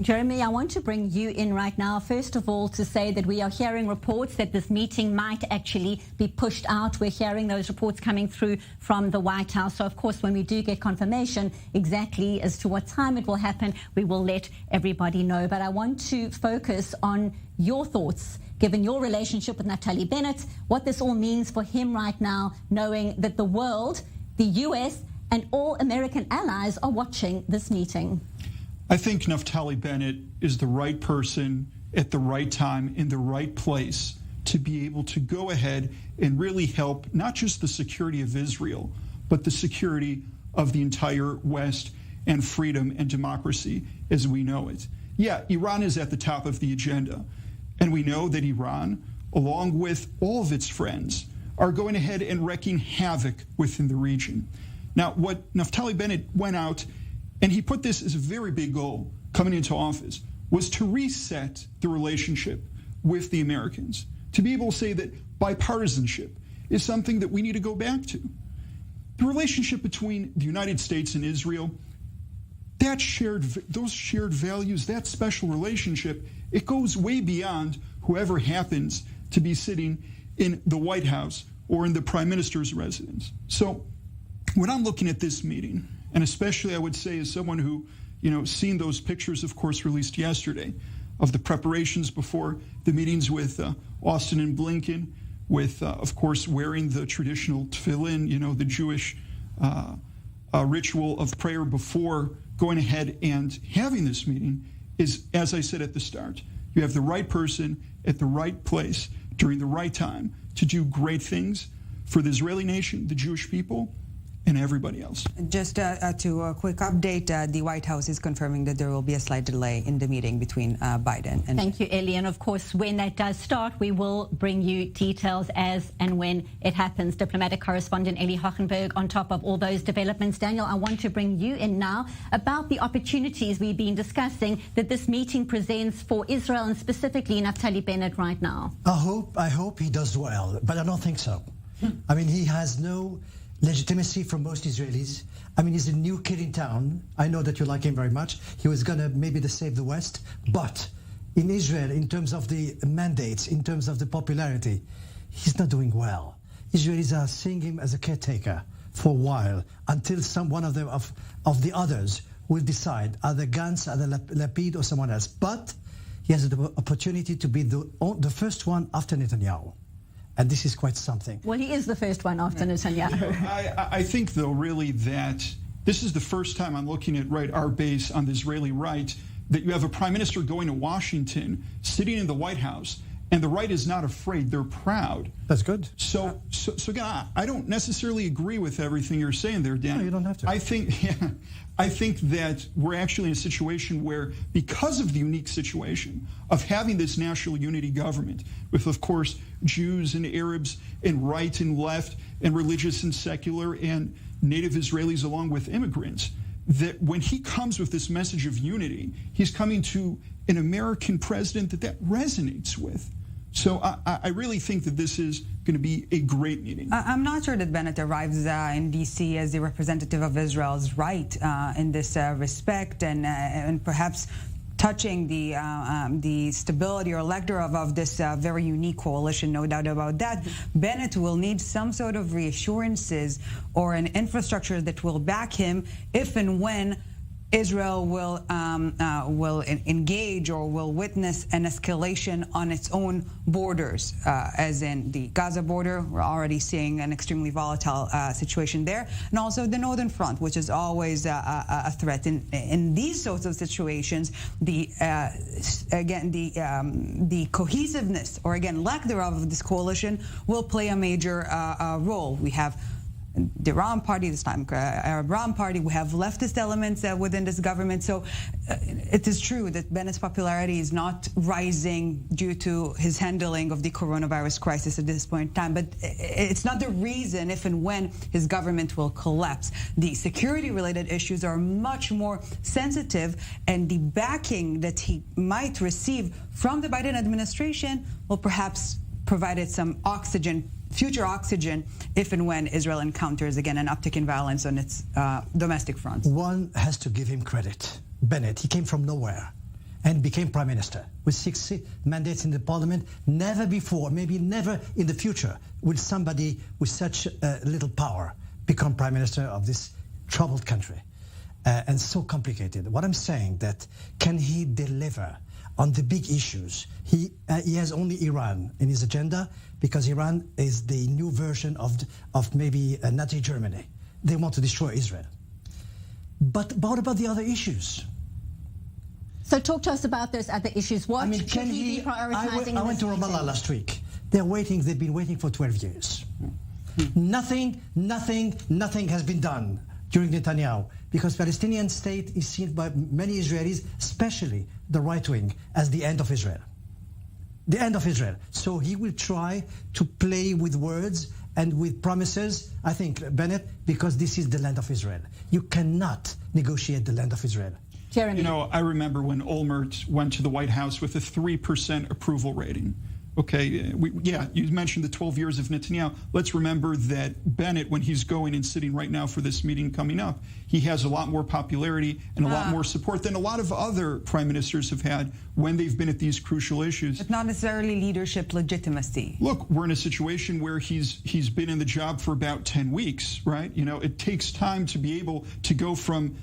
Jeremy, I want to bring you in right now, first of all, to say that we are hearing reports that this meeting might actually be pushed out. We're hearing those reports coming through from the White House. So, of course, when we do get confirmation exactly as to what time it will happen, we will let everybody know. But I want to focus on your thoughts, given your relationship with Naftali Bennett, what this all means for him right now, knowing that the world, the U.S., and all American allies are watching this meeting. I think Naftali Bennett is the right person at the right time in the right place to be able to go ahead and really help not just the security of Israel, but the security of the entire West and freedom and democracy as we know it. Yeah, Iran is at the top of the agenda, and we know that Iran, along with all of its friends, are going ahead and wreaking havoc within the region. Now, what Naftali Bennett went out, and he put this as a very big goal coming into office, was to reset the relationship with the Americans, to be able to say that bipartisanship is something that we need to go back to. The relationship between the United States and Israel, those shared values, that special relationship, it goes way beyond whoever happens to be sitting in the White House or in the Prime Minister's residence. So when I'm looking at this meeting, and especially I would say as someone who, seen those pictures, of course, released yesterday of the preparations before the meetings with Austin and Blinken, with, of course, wearing the traditional tefillin, the Jewish ritual of prayer before going ahead and having this meeting is, as I said at the start, you have the right person at the right place during the right time to do great things for the Israeli nation, the Jewish people, and everybody else. Just to a quick update, the White House is confirming that there will be a slight delay in the meeting between Biden and... Thank you, Ellie. And of course, when that does start, we will bring you details as and when it happens. Diplomatic correspondent Ellie Hochenberg on top of all those developments. Daniel, I want to bring you in now about the opportunities we've been discussing that this meeting presents for Israel and specifically Naftali Bennett right now. I hope he does well, but I don't think so. I mean, he has no legitimacy from most Israelis. I mean, he's a new kid in town. I know that you like him very much. He was going to maybe save the West. But in Israel, in terms of the mandates, in terms of the popularity, he's not doing well. Israelis are seeing him as a caretaker for a while until one of the others will decide, either Gantz, either Lapid, or someone else. But he has the opportunity to be the first one after Netanyahu. And this is quite something. Well, he is the first one after Netanyahu. I think, though, really that this is the first time I'm looking at our base on the Israeli right, that you have a prime minister going to Washington, sitting in the White House, and the right is not afraid. They're proud. That's good. So again, I don't necessarily agree with everything you're saying there, Dan. No, you don't have to. I think that we're actually in a situation where, because of the unique situation of having this national unity government with, of course, Jews and Arabs and right and left and religious and secular and native Israelis along with immigrants, that when he comes with this message of unity, he's coming to an American president that resonates with. So I really think that this is going to be a great meeting. I'm not sure that Bennett arrives in D.C. as the representative of Israel's right in this respect, and perhaps touching the stability or elector of this very unique coalition, no doubt about that. Bennett will need some sort of reassurances or an infrastructure that will back him if and when Israel will engage or will witness an escalation on its own borders, as in the Gaza border. We're already seeing an extremely volatile situation there, and also the northern front, which is always a threat. In these sorts of situations, the cohesiveness, or again lack thereof, of this coalition will play a major role. We have the Ram Party, this time Arab Ram Party. We have leftist elements within this government. So it is true that Bennett's popularity is not rising due to his handling of the coronavirus crisis at this point in time. But it's not the reason if and when his government will collapse. The security-related issues are much more sensitive, and the backing that he might receive from the Biden administration will perhaps provide it some future oxygen, if and when Israel encounters again an uptick in violence on its domestic front. One has to give him credit. Bennett, he came from nowhere. and became prime minister with 6 mandates in the parliament. Never before, maybe never in the future, will somebody with such little power become prime minister of this troubled country and so complicated. What I'm saying that can he deliver on the big issues? He has only Iran in his agenda because Iran is the new version of maybe Nazi Germany. They want to destroy Israel. But what about the other issues? So talk to us about those other issues. What should he be prioritizing? I went to Ramallah last week. They've been waiting for 12 years. Nothing has been done during Netanyahu because Palestinian state is seen by many Israelis, especially the right wing, as the end of Israel. The end of Israel. So he will try to play with words and with promises, I think, Bennett, because this is the land of Israel. You cannot negotiate the land of Israel. Jeremy. You know, I remember when Olmert went to the White House with a 3% approval rating. Okay, you mentioned the 12 years of Netanyahu. Let's remember that Bennett, when he's going and sitting right now for this meeting coming up, he has a lot more popularity and a lot more support than a lot of other prime ministers have had when they've been at these crucial issues. But not necessarily leadership legitimacy. Look, we're in a situation where he's been in the job for about 10 weeks, right? You know, it takes time to be able to go from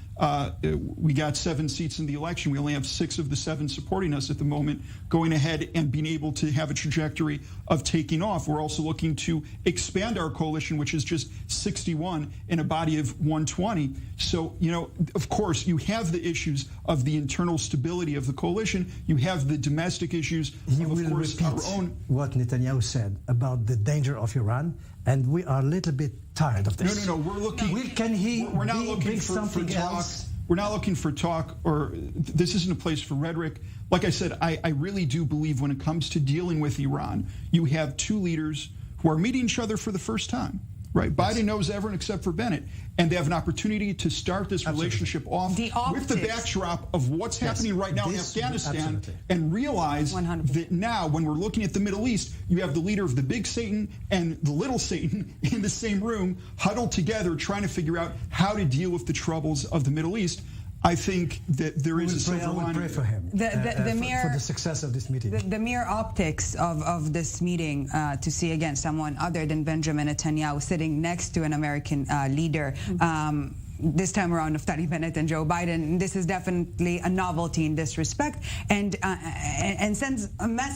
we got 7 seats in the election. We only have 6 of the 7 supporting us at the moment, going ahead and being able to have a trajectory of taking off. We're also looking to expand our coalition, which is just 61 in a body of 120. So, you know, of course, you have the issues of the internal stability of the coalition. You have the domestic issues of course, our own. What Netanyahu said about the danger of Iran, and we are a little bit tired of this. No. We're looking. We're not looking for talk. We're not looking for talk, or this isn't a place for rhetoric. Like I said, I really do believe when it comes to dealing with Iran, you have 2 leaders who are meeting each other for the first time. Right, Biden knows everyone except for Bennett, and they have an opportunity to start this relationship off with the backdrop of what's happening right now in Afghanistan, and realize 100%. that now, when we're looking at the Middle East, you have the leader of the big Satan and the little Satan in the same room, huddled together, trying to figure out how to deal with the troubles of the Middle East. I think that there is a silver lining. I will pray for him for the success of this meeting. The mere optics of this meeting, to see again someone other than Benjamin Netanyahu sitting next to an American leader, this time around Naftali Bennett and Joe Biden, this is definitely a novelty in this respect, and sends a message